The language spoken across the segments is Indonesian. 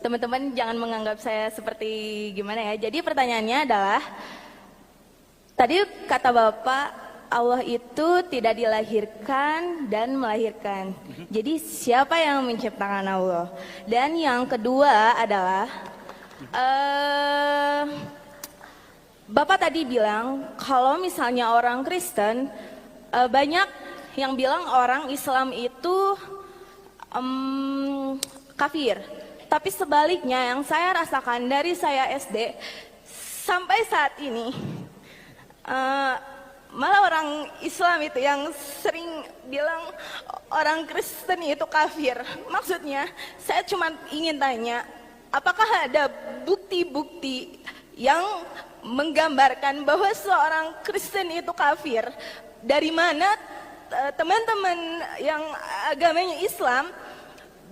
teman-teman jangan menganggap saya seperti gimana ya. Jadi pertanyaannya adalah, tadi kata Bapak, Allah itu tidak dilahirkan dan melahirkan. Jadi siapa yang menciptakan Allah? Dan yang kedua adalah, Bapak tadi bilang kalau misalnya orang Kristen, banyak yang bilang orang Islam itu kafir. Tapi sebaliknya yang saya rasakan dari saya SD sampai saat ini, malah orang Islam itu yang sering bilang orang Kristen itu kafir. Maksudnya saya cuma ingin tanya, apakah ada bukti-bukti yang menggambarkan bahwa seorang Kristen itu kafir? Dari mana teman-teman yang agamanya Islam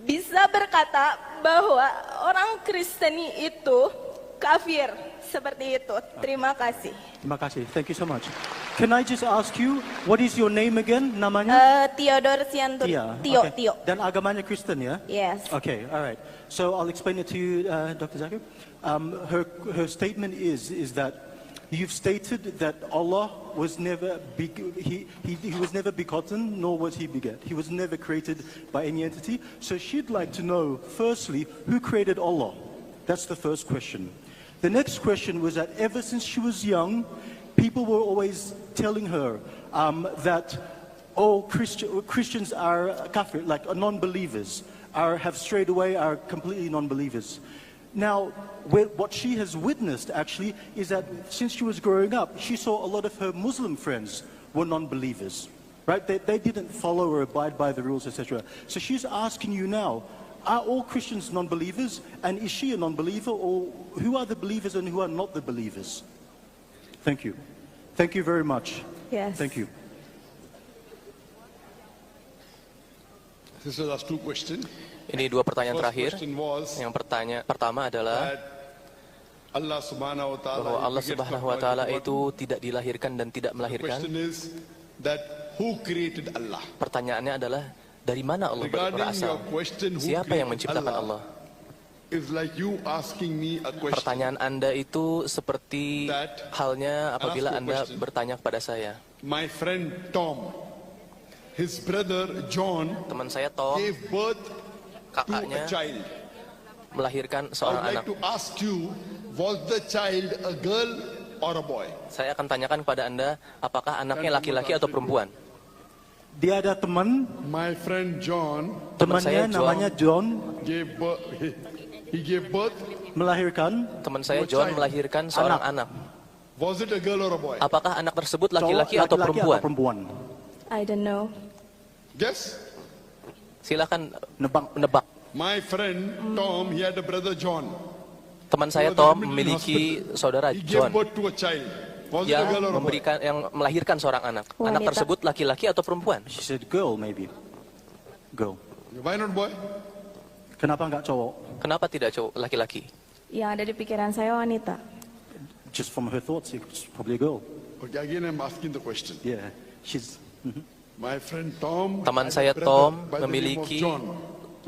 bisa berkata bahwa orang Kristen itu kafir seperti itu? Terima kasih. Terima kasih. Thank you so much. Can I just ask you, what is your name again? Namanya? Theodore Siantur. Tio, okay. Tio. Dan agamanya Kristen, ya? Yes. Okay, all right. So I'll explain it to you, Dr. Zakir. Her statement is that you've stated that Allah was never he was never begotten, nor was he beget. He was never created by any entity. So she'd like to know, firstly, who created Allah? That's the first question. The next question was that ever since she was young, people were always telling her that all Christians are kafir, like non-believers, have strayed away, are completely non-believers. Now, what she has witnessed actually is that since she was growing up, she saw a lot of her Muslim friends were non-believers, right? They didn't follow or abide by the rules, etc. So she's asking you now, are all Christians non-believers? And is she a non-believer? Or who are the believers and who are not the believers? Thank you. Thank you very much. Yes. Thank you. This was two questions. Ini dua pertanyaan terakhir. Question was Yang pertama adalah Allah Subhanahu wa Ta'ala, bahwa Allah Subhanahu wa Ta'ala itu tidak dilahirkan dan tidak the melahirkan. question is that who created Allah? Pertanyaannya adalah, dari mana Allah Regarding berasal? your question, who Siapa yang created menciptakan Allah? Is like you asking me a question. Pertanyaan Anda itu seperti That halnya apabila ask a Anda question. bertanya kepada saya. My friend Tom, his brother John Teman saya Tom, gave birth to a kakaknya child. melahirkan I seorang would anak. like to ask you, was the child a girl or a boy? Saya akan tanyakan kepada Anda, apakah anaknya laki-laki atau perempuan? Dia ada teman, My friend John Teman saya temannya namanya John, gave birth, he gave birth. melahirkan Teman saya John melahirkan seorang anak. Was it a girl or a boy? Apakah anak tersebut cowok, laki-laki atau perempuan? I don't know. Guess. Silakan Nebak. menebak. My friend Tom, he had a brother John. Teman saya He was Tom admitted in memiliki hospital. saudara He gave John birth to a child. Was it a yang girl or a boy? melahirkan seorang anak. Anak Wanita. tersebut laki-laki atau perempuan? She said girl maybe. Girl. Why not boy? Kenapa nggak cowok? Kenapa tidak cowok laki-laki? Yang ada di pikiran saya wanita. Just from her thoughts, it's probably a girl. Okay, again I'm asking the question. Yeah. She's My friend Tom, Teman had a saya brother Tom by the name of memiliki John.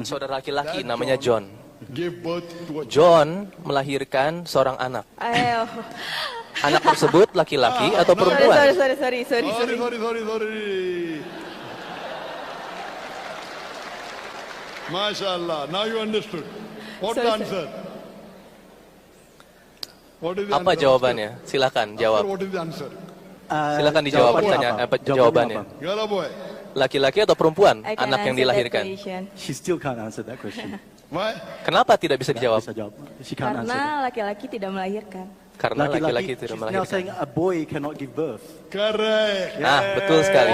saudara laki-laki That namanya John. Gave birth to a child. John melahirkan seorang anak. Ayo. Anak tersebut laki-laki atau perempuan? Sorry. Sorry. MashaAllah, now you understood. What's the Sorry, answer? What is the Apa answer? jawabannya? Silakan After, jawab. what is the answer? Silakan dijawab jawabannya pertanyaan apa? jawabannya. Girl or boy? Laki-laki atau perempuan I can anak yang answer that dilahirkan? question. She still can't answer that question. Why? Kenapa tidak bisa dijawab? Bisa jawab. She can't answer. Karena laki-laki tidak melahirkan. Karena laki-laki tidak She's now saying melahirkan. a boy cannot give birth. Correct. Nah, betul sekali.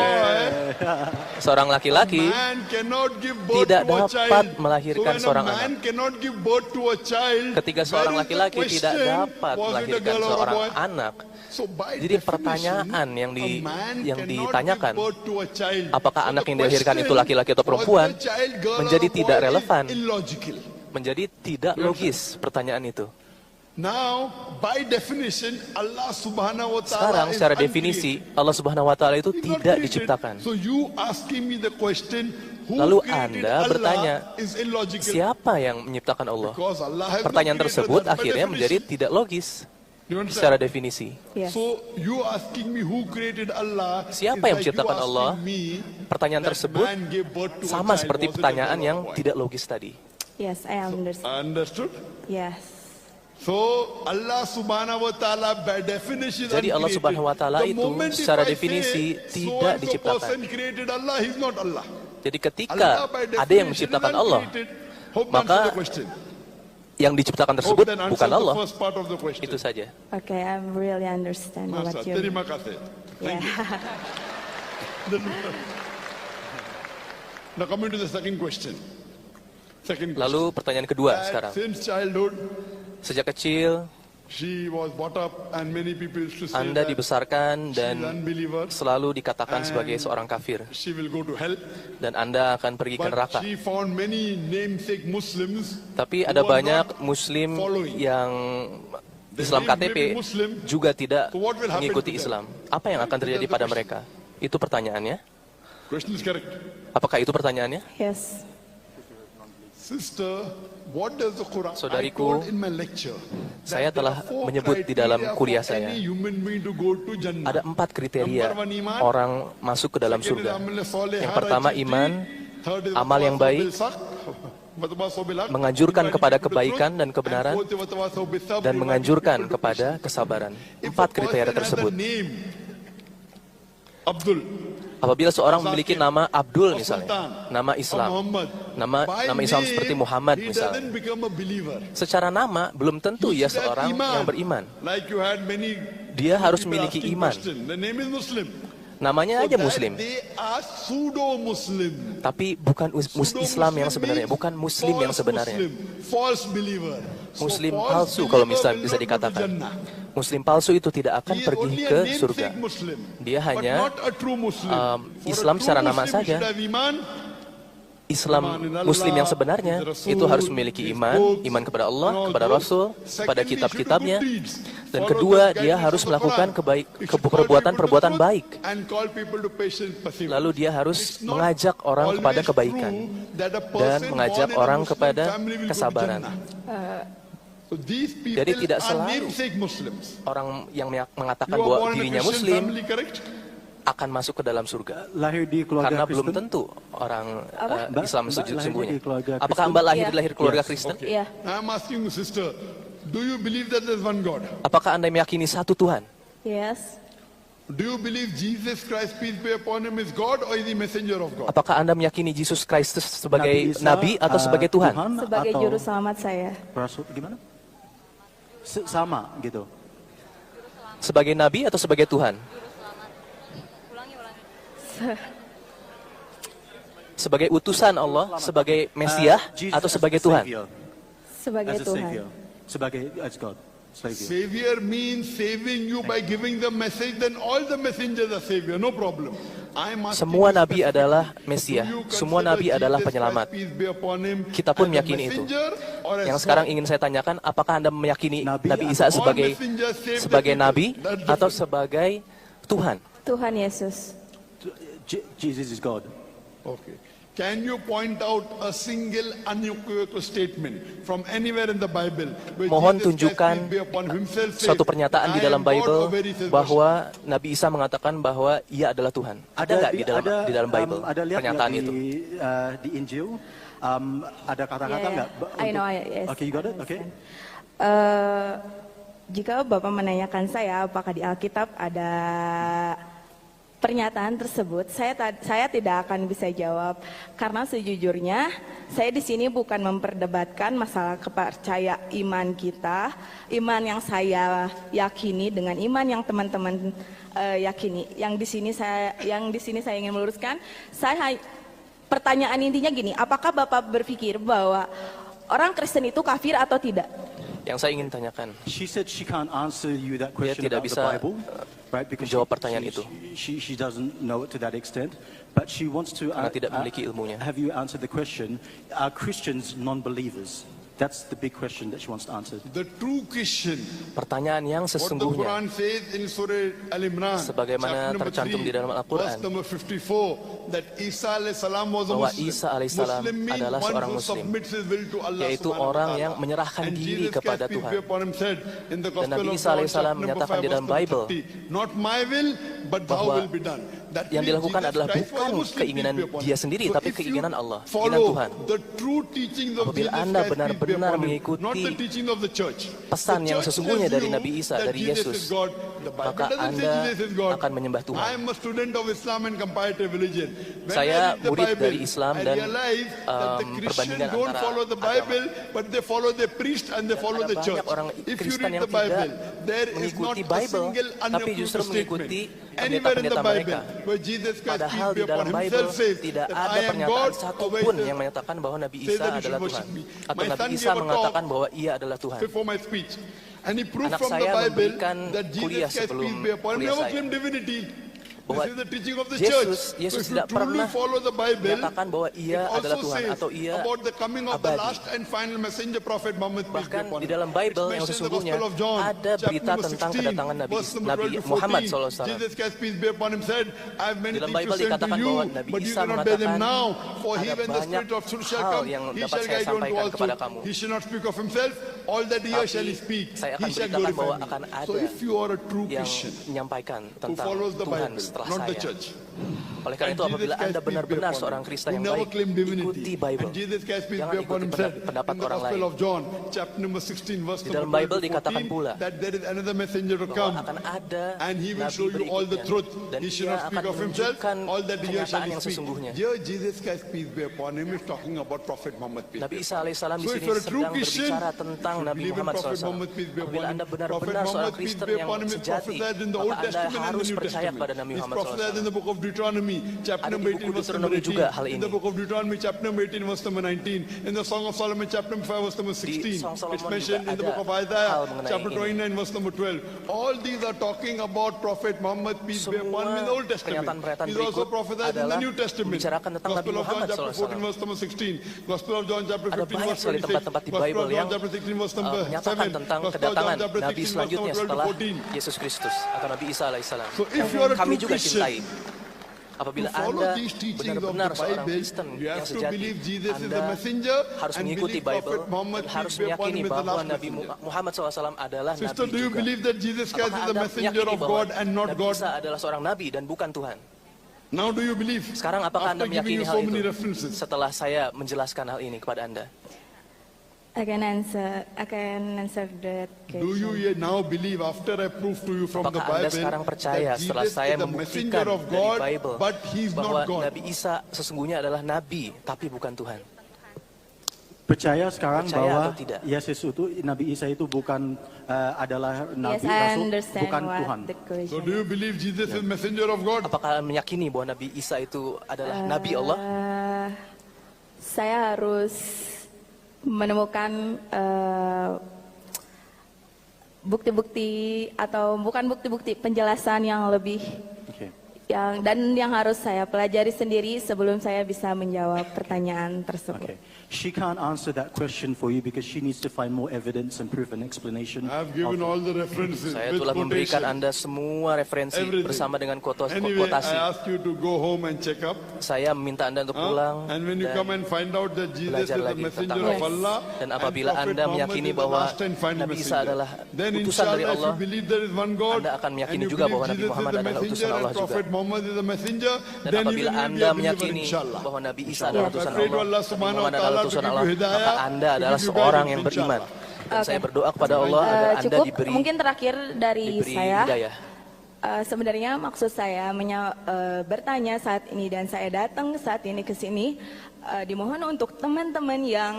Seorang laki-laki Man cannot give birth tidak to a dapat child. melahirkan So when seorang a man anak. cannot give birth to a child, ketika seorang where is the laki-laki tidak question? dapat Was it a melahirkan girl or a seorang boy? anak, So by jadi definition, pertanyaan yang a man yang cannot ditanyakan, give birth to a child. apakah So anak the yang dilahirkan question, itu laki-laki atau was perempuan, the child girl or menjadi a boy tidak is relevan. illogical. menjadi tidak logis pertanyaan itu. Now, by definition, Allah Subhanahu wa Ta'ala Sekarang secara is definisi uncreated. Allah Subhanahu wa taala itu He's not tidak created. diciptakan. So you asking me the question, who Lalu created Anda bertanya, Allah is illogical. siapa yang menciptakan Allah? Because Allah has Pertanyaan not created tersebut that by akhirnya menjadi definition. tidak logis You understand? secara definisi. Yes. So you asking me who created Allah? Siapa is yang like menciptakan you Allah? asking me Pertanyaan that tersebut man gave birth to a sama child, seperti was it a pertanyaan girl or yang a boy? tidak logis tadi. Yes, I understand. Understood? Yes. So Allah Subhanahu wa Taala by definition is Jadi Allah uncreated. Subhanahu wa Taala The itu moment if secara I definisi say, tidak so and so diciptakan. person created Allah, he's not Allah. Jadi ketika Allah by ada yang definition menciptakan is Allah, uncreated. Hope that maka answers the question. yang diciptakan Hope tersebut that answers bukan the Allah. first part of the question. Itu saja. Okay, I really understand Masa, what you. terima kasih. Yeah. Now coming to the second question. Second question. Lalu pertanyaan kedua That sekarang. since childhood, Sejak kecil she was brought up and many people used to say Anda that dibesarkan she's dan unbeliever, selalu dikatakan sebagai seorang kafir. she will go to hell. Dan Anda akan pergi ke But neraka. she found many namesake Muslims Tapi who ada were banyak not Muslim following. yang Islam claim to KTP be Muslim. juga tidak So what will happen mengikuti to them? Islam. Apa yang akan terjadi pada mereka? Itu pertanyaannya. Question is correct. Apakah itu pertanyaannya? Yes. Sister, what does the Quran? Saudariku, I told in my lecture saya that there telah are four menyebut di dalam criteria kuliah for saya. any human being to go to Jannah. Ada 4 kriteria Number one, iman. orang masuk ke dalam Second is surga. amal soleh, Yang har pertama ajib iman, di. Third is amal yang watawasau baik, bil haq, watawasau bil haq, menganjurkan inviting kepada people to kebaikan truth, dan kebenaran, and fourth, watawasau bis sabr, dan inviting menganjurkan people to kepada patience. kesabaran. If 4 a kriteria person has a tersebut. name, Abdul, Apabila seorang Zakir, memiliki nama Abdul or misalnya, Sultan, nama or Islam, Muhammad, by nama Islam name, seperti Muhammad he misalnya. doesn't become a believer. Secara nama belum tentu You ia should have seorang iman. yang beriman. Like you had many Dia harus people memiliki asking iman. question. The name is Muslim. Namanya So aja that Muslim, They are pseudo-Muslim. tapi bukan Islam yang sebenarnya, means bukan Muslim yang false sebenarnya. Muslim, false believer. So Muslim false palsu kalau believer will bisa not go to dikatakan. Jannah. Muslim palsu itu tidak akan He is pergi only a ke namesake surga. Muslim, Dia but hanya not a true Muslim. For a Islam true secara nama Muslim, saja. should have iman. Islam Iman in Allah, Muslim yang sebenarnya his Rasul, itu harus memiliki his iman, books, iman kepada Allah, and all kepada those. Rasul, Secondly, pada he should do kitab-kitabnya. good deeds. Dan Follow kedua, the dia guidance harus of the melakukan Quran. He should call perbuatan-perbuatan people to baik. truth and call people to patient perseverance. Lalu dia harus It's not mengajak orang always kepada kebaikan true that a dan person mengajak born in a orang Muslim kepada family will go to kesabaran. Jannah. So these people Jadi tidak are selalu namesake Muslims. Orang yang mengatakan You are bahwa born in a dirinya Christian Muslim family, correct? akan masuk ke dalam surga. Lahir di keluarga Karena belum Kristen? tentu orang Mbak, Islam Mbak lahir sesungguhnya. di keluarga Apakah Kristen? Mbak lahir Iya. di lahir keluarga Yes. Kristen? Iya. I'm asking you, sister, do you believe that there's one God? Apakah Anda meyakini satu Tuhan? Yes. Do you believe Jesus Christ, peace be upon him, is God or is he messenger of God? Apakah Anda meyakini Yesus Kristus sebagai Nabi Isa, nabi atau sebagai Tuhan? Sebagai atau juru selamat saya. Rasul, gimana? Sama gitu. Sebagai nabi atau sebagai Tuhan? Sebagai utusan Allah, sebagai Mesias Jesus atau as sebagai the Tuhan? Savior, Sebagai as a Tuhan. savior, sebagai as God, savior. Savior means saving you by giving the message, then all the messengers are savior, no problem. I'm asking Semua you nabi specifically, adalah do Mesias. you Semua consider nabi adalah Jesus penyelamat. Christ, peace be upon him, Kita pun as a meyakini itu. messenger or as Yang God? sekarang ingin saya tanyakan, apakah Anda meyakini Nabi Nabi atau- Isa All sebagai messengers save the sebagai people. nabi That's atau different. sebagai Tuhan? Tuhan Yesus. Jesus is God. Okay. Can you point out a single unequivocal statement from anywhere in the Bible where Mohon Jesus Christ, tunjukkan peace be upon himself, says, suatu pernyataan di "I dalam am God," Bible or where he says, bahwa Nabi Isa mengatakan bahwa ia adalah Tuhan. Ada nggak di dalam Bible ada lihat pernyataan nggak itu? di Injil ada kata-kata Yeah, nggak? I know, yes. Okay, you got it. Okay. Jika Bapak menanyakan saya apakah di Alkitab ada pernyataan tersebut, saya tidak akan bisa jawab karena sejujurnya saya di sini bukan memperdebatkan masalah kepercayaan iman kita, iman yang saya yakini dengan iman yang teman-teman yakini. Yang di sini saya ingin meluruskan, pertanyaan intinya gini, apakah Bapak berpikir bahwa orang Kristen itu kafir atau tidak? Yang saya ingin tanyakan, She said she can't answer you that Dia question tidak about bisa, the Bible, right? Because menjawab pertanyaan itu. She doesn't know it to that extent, but she wants to. Karena tidak memiliki ilmunya. Have you answered the question? Are Christians non-believers? That's the big question that she wants to answer. The true Christian, Pertanyaan yang what the sesungguhnya, Quran says in Surah Al-Imran, sebagaimana chapter number tercantum 3, di dalam Al-Quran, verse number 54, that Isa alayhi salam was a bahwa Muslim. Isa alaihissalam Muslim means adalah one seorang who Muslim, submits his will to Allah yaitu subhanahu wa orang ta'ala. yang menyerahkan And diri Jesus kepada Christ, peace Tuhan. be upon him, said in the Dan Gospel Nabi of Isa John, alaihissalam chapter number menyatakan 5, di dalam verse number Bible 30, not my will, but thou bahwa will be done. That yang means dilakukan Jesus adalah Christ was a bukan Muslim, keinginan peace be upon dia him. sendiri, So tapi if you keinginan Allah, keinginan follow Tuhan. the true teachings of Apabila Jesus Anda Christ, peace be benar-benar upon him, mengikuti not the teaching of the church. pesan The yang church sesungguhnya tells dari you Nabi Isa, that dari Jesus Yesus, is God. The Bible maka doesn't say Anda Jesus is God. akan menyembah Tuhan. I am a student of Islam and comparative religion. When Saya I read the murid Bible, dari Islam I dan, realize that the Christians perbandingan don't antara follow the agama. Bible, but they follow the priest and they follow ada the church. banyak orang If you Kristen read yang the Bible, tidak there is not mengikuti a Bible, single tapi justru unequivocal mengikuti statement anywhere in the pendeta-pendeta Bible mereka. where Jesus Christ, Padahal peace be di dalam upon Bible himself, says tidak that ada I am pernyataan God, satupun obey yang menyatakan bahwa Nabi Say Isa that you should adalah worship Tuhan. me. Atau My Nabi son Isa gave a mengatakan talk bahwa ia adalah Tuhan. before my speech. And he proved Anak from the saya Bible memberikan that kuliah Jesus Christ, sebelum peace be upon him, kuliah never saya. claimed divinity. Bahwa This is the teaching of the Yesus church. So Yesus if you tidak truly pernah follow the Bible, menyatakan bahwa ia it adalah also Tuhan says atau ia about the coming of the abadi. last and final messenger prophet Muhammad, peace be Bahkan upon di him. dalam Bible It's yang mentioned in the sesungguhnya Gospel of John, ada chapter berita number tentang 16, kedatangan verse number Nabi 12 to Muhammad 14. SAW. Jesus Christ, peace be upon him, said, I have many Dalam things to Bible say to dikatakan you, bahwa Nabi but you Isa cannot bear them mengatakan, now. For he, ada when the banyak Spirit of truth shall hal come, yang he dapat shall saya guide you into sampaikan all kepada truth. kamu. He shall not speak of himself, all that he hears shall he Tapi speak. saya akan He shall beritakan bahwa glorify akan me. ada So if you are a true yang Christian menyampaikan who tentang follows the Tuhan Bible, setelah not the saya. church, Oleh karena and itu apabila Jesus Christ, Anda peace be benar-benar upon seorang him, Kristen who yang never baik, claimed divinity, ikuti Bible. and Jesus Christ, peace Jangan be upon ikuti him, said pendapat in the orang Gospel lain. of John, chapter number 16, verse Di number dalam 12 Bible to dikatakan 14, pula that there is another messenger to bahwa come, akan ada and he will nabi show you all the berikutnya, truth. dan He shall ia not speak akan of himself, menunjukkan all that he hears shall kenyataan he yang speak. sesungguhnya. Here, Jesus Christ, peace be upon him, is talking about Prophet Muhammad, peace Nabi be Isa upon him. alaihissalam di So if sini you're a true sedang Christian, berbicara tentang you Nabi believe in Muhammad Prophet SAW. Muhammad, peace be upon Apabila him. Anda Prophet benar-benar seorang Muhammad, peace Kristen be yang upon him, is sejati, prophesied in the Old maka Anda Testament and the harus New percaya Testament. kepada Nabi It's Muhammad prophesied in SAW. the book of Deuteronomy, chapter Ada di number buku 18, verse number Deuteronomy 18. juga hal In ini. the book of Deuteronomy, chapter number 18, verse number 19. In the Song of Solomon, chapter number 5, verse number 16. Song Solomon It's mentioned juga in the book of ada Isaiah, hal mengenai chapter ini. 29, verse number 12. All these are talking about Prophet Muhammad, peace be upon him, in the Old Testament. pernyataan-pernyataan He's also berikut prophesied in the adalah New Testament. membicarakan tentang Nabi Gospel of John, Muhammad chapter 14, SAW. verse number 16. Gospel of John, chapter Ada 15, banyak verse sekali 26. tempat-tempat di Gospel Bible of John, yang chapter 16, verse number menyatakan 7. tentang Gospel of John, kedatangan chapter Nabi 16, verse selanjutnya number 12 to setelah 14. Yesus Kristus atau Nabi Isa alaihissalam. So if you are a Kami true juga Christian, cintai. Apabila to follow Anda these teachings of the benar-benar seorang Bible, Kristen you yang have to sejati, believe Jesus is the Anda messenger harus and mengikuti believe Bible, Prophet Muhammad, dan harus peace be upon meyakini him, is the bahwa last Nabi messenger. Muhammad SAW adalah Sister, Nabi do you juga. believe that Jesus Christ Apakah is the Anda messenger meyakini of bahwa God and not Nabi God? Isa adalah seorang Nabi dan bukan Tuhan? Now do you believe? Sekarang apakah Anda After giving meyakini you hal so many itu references. setelah saya menjelaskan hal ini kepada Anda? I can answer that question. Do you yet now believe after I prove to you from the Apakah Anda Bible sekarang percaya that setelah Jesus saya is the membuktikan messenger of dari God, Bible but he's bahwa not God? Nabi Isa sesungguhnya adalah Nabi tapi bukan Tuhan? Percaya sekarang Percaya bahwa atau tidak? Yesus itu, Nabi Isa itu bukan adalah Nabi Yes, I Rasul, understand bukan what Tuhan. the question So do you believe Jesus is messenger of God? Apakah meyakini bahwa Nabi Isa itu adalah Nabi Allah? Saya harus menemukan bukti-bukti atau bukan bukti-bukti, penjelasan yang lebih Okay. yang harus saya pelajari sendiri sebelum saya bisa menjawab pertanyaan tersebut. Okay. She can't answer that question for you because she needs to find more evidence and proof and explanation. I've given all the references Saya with telah memberikan quotation. Anda semua referensi Everything. bersama dengan Anyway, quotasi. I ask you to go home and check up. Saya meminta Anda untuk pulang And when you dan come and find out that Jesus belajar is the lagi messenger tentang of Yes. Allah, dan and apabila Prophet Anda Muhammad meyakini is the bahwa last and final Nabi Isa messenger, adalah then utusan dari inshallah, if Allah, you believe there is one God, Anda akan meyakini and you juga believe bahwa Nabi Jesus is Muhammad the adalah messenger utusan and Allah juga. Prophet Muhammad is the messenger, Dan then you apabila will be Anda a believer, meyakini inshallah. bahwa Nabi Isa Inshallah. adalah I utusan pray to Allah, Allah Nabi subhanahu wa Muhammad ta'ala adalah to utusan give Allah, you hidayah, maka Anda to adalah give you seorang guidance, yang beriman. inshallah. Dan saya Oke. berdoa kepada Allah agar Anda Cukup diberi mungkin terakhir dari saya. hidayah. Sebenarnya maksud saya bertanya saat ini dan saya datang saat ini ke sini dimohon untuk teman-teman yang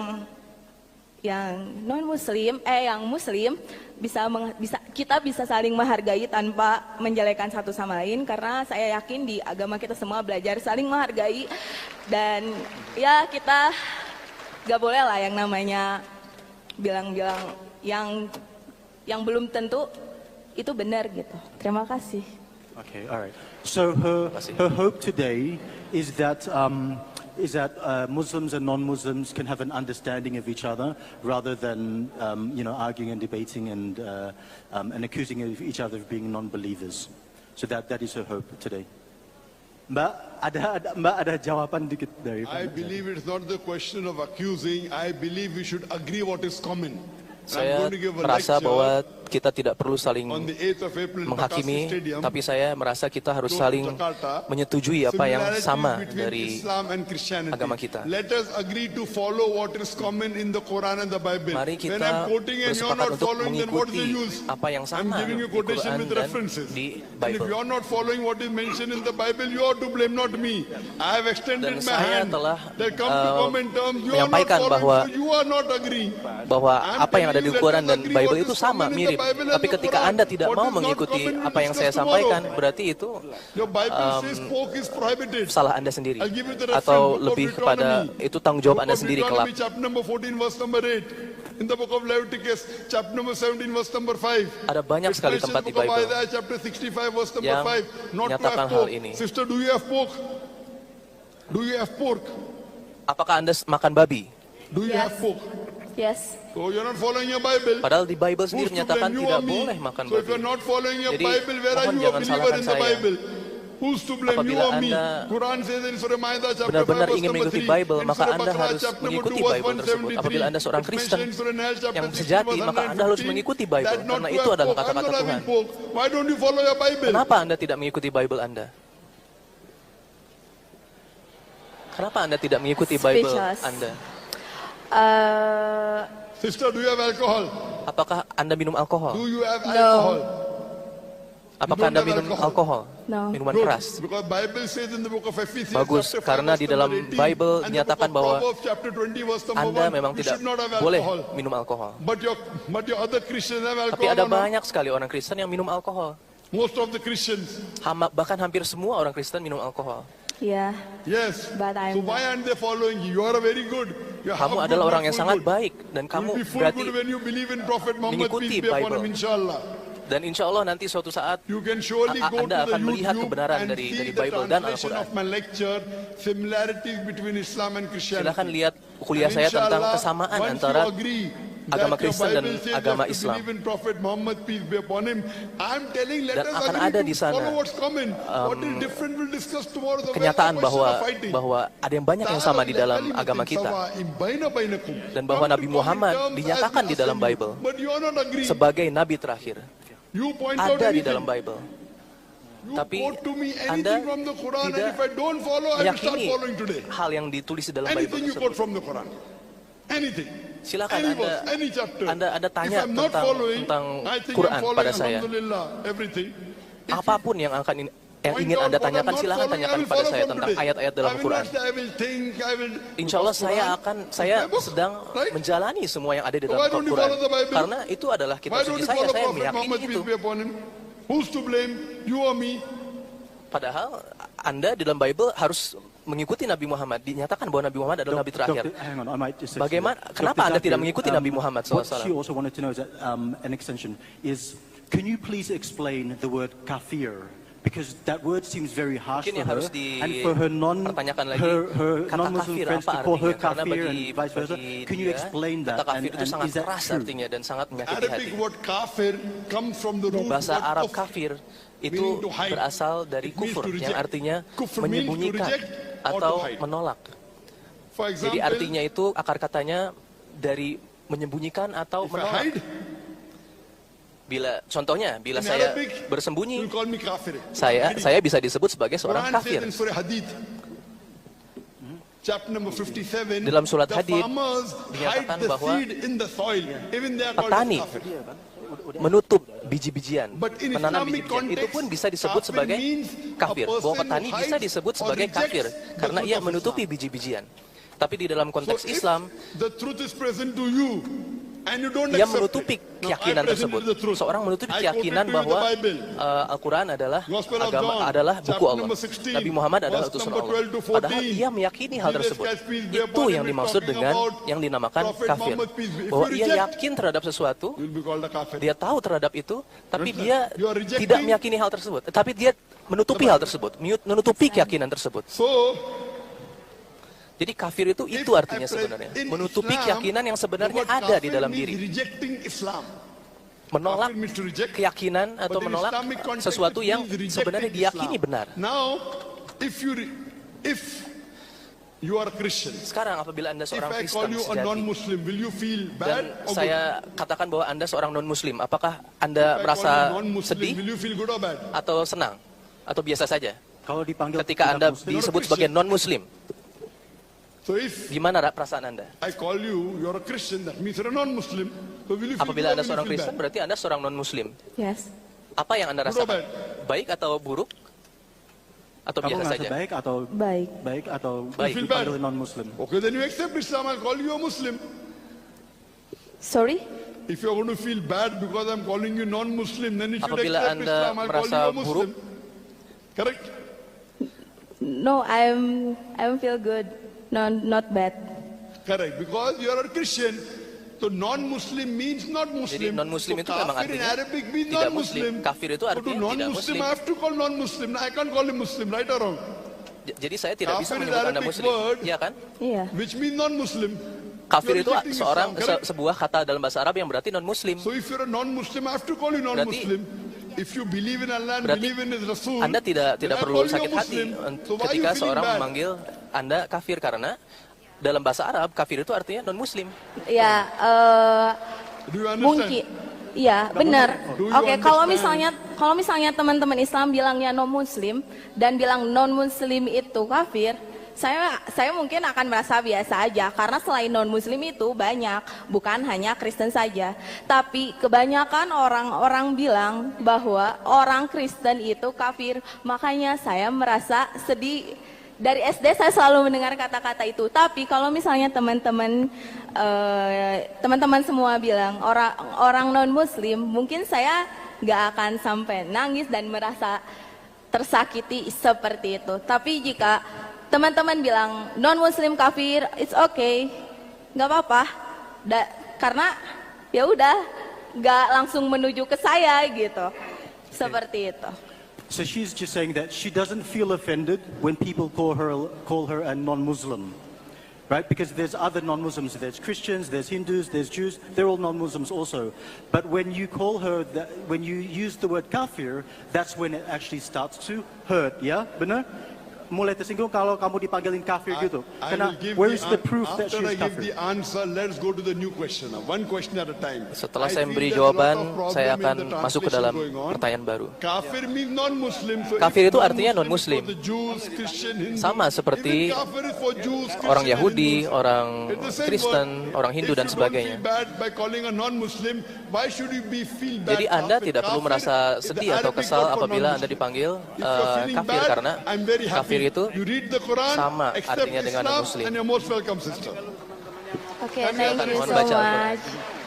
non muslim yang muslim kita bisa saling menghargai tanpa menjelekan satu sama lain, karena saya yakin di agama kita semua belajar saling menghargai, dan ya kita gak boleh lah yang namanya bilang-bilang yang belum tentu itu benar gitu. Terima kasih. Okay, all right. So her hope today is that Muslims and non-Muslims can have an understanding of each other rather than arguing and debating and accusing each other of being non-believers. So that is her hope today. Mbak ada jawaban dikit dari. I believe it's not the question of accusing. I believe we should agree what is common. Saya merasa bahwa kita tidak perlu saling on the 8th of April in menghakimi, Pakasi Stadium, tapi saya merasa kita harus saling Jakarta, menyetujui apa yang similarities sama between dari Islam and Christianity. agama kita. Let us agree to follow what is common in the Quran and the Bible. Mari When kita I'm quoting and you're bersepakat not untuk following, then what is the mengikuti use? apa yang I'm sama giving you di quotation Quran with dan references. di And if Bible. you're not following what is mentioned in the Bible, you are to blame, not me. I have extended Dan my saya hand. telah There come to common terms. You are not menyampaikan following, bahwa so you are not agreeing. bahwa I'm apa yang ada telling di you, let Quran us dan agree Bible what itu is sama, common in the mirip. Bible and Tapi the ketika Quran. Anda tidak What mau is not mengikuti common, we'll apa yang saya discuss tomorrow. sampaikan, berarti itu Your Bible says pork is prohibited. salah Anda sendiri. I'll give you the reference, Atau Book of lebih kepada Deuteronomy. itu tanggung jawab Book Anda of sendiri kelak. Deuteronomy, chapter number 14, verse number 8. In the book of Leviticus, chapter number 17, verse number 5. Ada banyak sekali It mentions tempat di book of Bible Isaiah, chapter 65, verse number yang 5. Not to menyatakan have hal pork. ini. Sister, do you have pork? Do you have pork? Apakah Anda makan babi? Do you Yes. have pork? Yes. So you're not following your Bible. Padahal di Bible Who's sendiri to menyatakan blame, you tidak or me? boleh makan So if babi. you're not following your Jadi, Bible, where are mohon you a jangan believer salahkan in the saya. Bible? Who's to blame, you Apabila or me? Anda Quran says in Surah Ma'idah chapter 5 benar-benar verse ingin number mengikuti 3. Bible, In maka Surah Anda Baqarah harus chapter number mengikuti 2 verse Bible tersebut. 173. Apabila Anda seorang It's Kristen mentioned in Surah An-Nahl chapter yang 60 sejati, verse maka Anda harus 115, mengikuti Bible, that not karena to itu have adalah pork. I'm kata-kata not having Tuhan. pork. Why don't you follow your Bible? Kenapa Anda tidak mengikuti Bible Anda? Kenapa Anda tidak mengikuti Bible Speechless. Anda? Sister, do you have alcohol? Apakah Anda minum alkohol? Do you have No. alcohol? Apakah don't Anda have minum alcohol? alkohol? No. Minuman Good, keras? because Bible says in the book of Ephesians Bagus, chapter 5 karena verse di dalam number 18, Bible and the book dinyatakan of bahwa Proverbs chapter 20 verse number Anda 1, memang you tidak should not have boleh alcohol. minum alkohol. But your other Christians have Tapi alcohol ada or not? banyak sekali orang Kristen yang minum alkohol. Most of the Christians. Bahkan hampir semua orang Kristen minum alkohol. Yeah. Yes. But I'm So why aren't they following you? You are very good. You're Kamu half adalah good, orang not yang full sangat good. baik dan kamu You'll be full berarti good when you believe in Prophet Muhammad, mengikuti peace be upon Bible. him, inshallah. dan insya Allah nanti suatu saat You can surely go Anda to the akan melihat YouTube kebenaran and dari see the Bible dan translation Al-Quran. of my lecture, similarities between Islam and Christianity. Silakan lihat kuliah And saya tentang inshallah, kesamaan once antara you agree agama that your Kristen dan Bible says agama that to Islam. believe in Prophet Muhammad, peace be upon him, I'm telling, let Dan us akan agree ada to di sana, follow what's common. What is different we'll discuss tomorrow. So kenyataan where's the question of fighting? bahwa ada yang banyak yang sama di dalam agama kita, dan bahwa Nabi Muhammad dinyatakan di dalam Bible sebagai Nabi terakhir. Ada di dalam Bible. Tapi Anda tidak meyakini hal yang ditulis di dalam Bible tersebut. Silakan Anda tanya tentang Quran pada saya. Apapun yang ingin Anda tanyakan, silakan tanyakan kepada saya tentang ayat-ayat dalam Quran. Insya Allah saya sedang menjalani semua yang ada di dalam Quran. Karena itu adalah kitab suci saya meyakini itu. Padahal Anda di dalam Bible harus mengikuti Nabi Muhammad. Dinyatakan bahwa Nabi Muhammad adalah Nabi terakhir. Bagaimana? Kenapa Anda tidak mengikuti Nabi Muhammad SAW? What she also wanted to know is that, an extension is, can you please explain the word kafir? Because that word seems very harsh Mungkin for yang her, harus and for her dipertanyakan lagi, her kata non-Muslim kafir friends apa to call her artinya? Karena kafir and vice versa. Can you dia, explain that? kata kafir itu sangat is that keras true? artinya dan sangat menyakiti hati. Arabic word kafir comes from the root Bahasa word Arab kufr, kafir itu meaning to hide. berasal dari It means kufur to yang reject. artinya Kufr means to menyembunyikan reject or to atau hide. menolak. For Jadi example, artinya itu akar katanya dari menyembunyikan atau if I menolak. hide, Bila in saya Arabic, bersembunyi, you call me kafir. saya bisa disebut sebagai seorang Quran kafir. says in Surah Hadid, chapter number 57, Dalam surat the Hadid farmers hide dinyatakan the bahwa seed in the soil, even they are called petani kafir. menutup biji-bijian, But in menanam Islamic biji-bijian, itu pun bisa disebut context, sebagai kafir means kafir. a person Bahwa who petani bisa hides disebut or sebagai rejects kafir the karena truth ia of menutupi Islam. biji-bijian. Tapi di dalam So konteks if Islam, the truth is present to you, and you don't ia accept menutupi it. Now, keyakinan I presented tersebut. the truth. Seorang menutupi I keyakinan quoted to you bahwa the Bible. Al-Quran adalah Gospel of agama, John, adalah buku chapter Allah. number 16, Nabi Muhammad adalah verse utusan number Allah. 12 to 14. Padahal ia meyakini hal Jesus tersebut. Christ, peace be Itu upon yang him, is dimaksud talking dengan about yang dinamakan Prophet kafir. Muhammad, peace be- if Bahwa you ia reject, yakin terhadap sesuatu, you'll be called a kafir. dia tahu terhadap itu, tapi Understand? dia You are rejecting- tidak meyakini hal tersebut. Tapi dia menutupi hal tersebut, menutupi keyakinan tersebut. So, Jadi kafir itu artinya sebenarnya. Menutupi keyakinan yang sebenarnya ada di dalam diri. Rejecting Islam. Menolak Kafir means to reject, keyakinan atau but in menolak Islamic context sesuatu it yang means rejecting sebenarnya diyakini Islam. benar. Now, if you are a Christian, Sekarang apabila Anda if seorang I call Kristen you a sejati non-Muslim, will you feel dan bad or good? saya katakan bahwa Anda seorang non-muslim, apakah Anda If I call merasa you non-Muslim, sedih will you feel good or bad? atau senang atau biasa saja Kalau dipanggil ketika tidak Anda Muslim, disebut sebagai non-muslim? So if Gimana perasaan Anda? I call you, you're a Christian, that means you're a non-Muslim. So will you feel Apabila good or Anda will seorang you feel Kristen, bad? berarti Anda seorang non-muslim. Yes. Apa yang Anda Good or rasakan? bad? Baik atau buruk? Atau kamu biasa ngerasa saja? baik atau Baik. Baik. dipanggil non-Muslim? Okay, then you accept Islam, I'll call you a Muslim. Sorry? If you're going to feel bad because I'm calling you non-Muslim, then you should Apabila accept Anda Islam, I'll call merasa you a Muslim. buruk, Correct? No, I'm feel good. No, not bad. Correct, because you're a Christian. So non-Muslim means not Muslim. Jadi non-Muslim so itu memang kafir in artinya Arabic means tidak non-Muslim. Muslim. Kafir itu So to artinya tidak non-Muslim, Muslim. I have to call non-Muslim. I can't call him Muslim, right or wrong? Jadi saya tidak bisa Kafir is menyebut Anda Arabic muslim. word. Iya kan? Iya. Which means non-Muslim. Kafir You're itu rejecting seorang Islam, correct? sebuah kata dalam bahasa Arab yang berarti non-muslim. So if you're a non-Muslim, I have to call you non-Muslim. If you believe in Allah and Berarti believe in His Rasul, Anda tidak then I perlu call you a sakit hati Muslim. So why are you ketika feeling seorang bad? memanggil Anda kafir, karena dalam bahasa Arab kafir itu artinya non-muslim. Ya, Do you understand? mungkin. Iya, benar. Do you Oke, kalau understand? misalnya teman-teman Islam bilangnya non Muslim dan bilang non Muslim itu kafir, saya mungkin akan merasa biasa aja karena selain non Muslim itu banyak, bukan hanya Kristen saja. Tapi kebanyakan orang-orang bilang bahwa orang Kristen itu kafir, makanya saya merasa sedih. Dari SD saya selalu mendengar kata-kata itu. Tapi kalau misalnya teman-teman semua bilang orang non Muslim, mungkin saya nggak akan sampai nangis dan merasa tersakiti seperti itu. Tapi jika teman-teman bilang non Muslim kafir, it's okay, nggak apa-apa. Karena ya udah nggak langsung menuju ke saya gitu, seperti itu. So she's just saying that she doesn't feel offended when people call her a non-Muslim, right? Because there's other non-Muslims. There's Christians, there's Hindus, there's Jews. They're all non-Muslims also. But when you call her when you use the word kafir, that's when it actually starts to hurt. Yeah, benar? Mulai tersinggung kalau kamu dipanggilin kafir gitu. I Karena will give where is the proof that after I she's give kafir? the answer, let's go to the new question. Now, one question at a time. Setelah I saya feel memberi there's a lot jawaban, of problem saya in akan the masuk ke translation dalam going on. pertanyaan baru. Kafir means non-Muslim. So Kafir if itu artinya non-Muslim non-Muslim. for the Jews, Christian, Hindu, Sama seperti even kafir is for Jews, orang Christian, Yahudi, Hindus. orang It's the same Kristen, word. orang Hindu If dan you sebagainya. don't feel bad by calling a non-Muslim, why should you feel bad? Jadi Anda Kafir? tidak perlu Kafir merasa is the sedih atau Arabic kesal word for apabila Anda non-Muslim. dipanggil If you're feeling kafir, bad, karena I'm very happy. kafir itu You read the Quran, sama accept artinya dengan Islam, non-Muslim. and you're most welcome, sister. Oke, Kami thank akan you mohon so baca Al-Quran. much.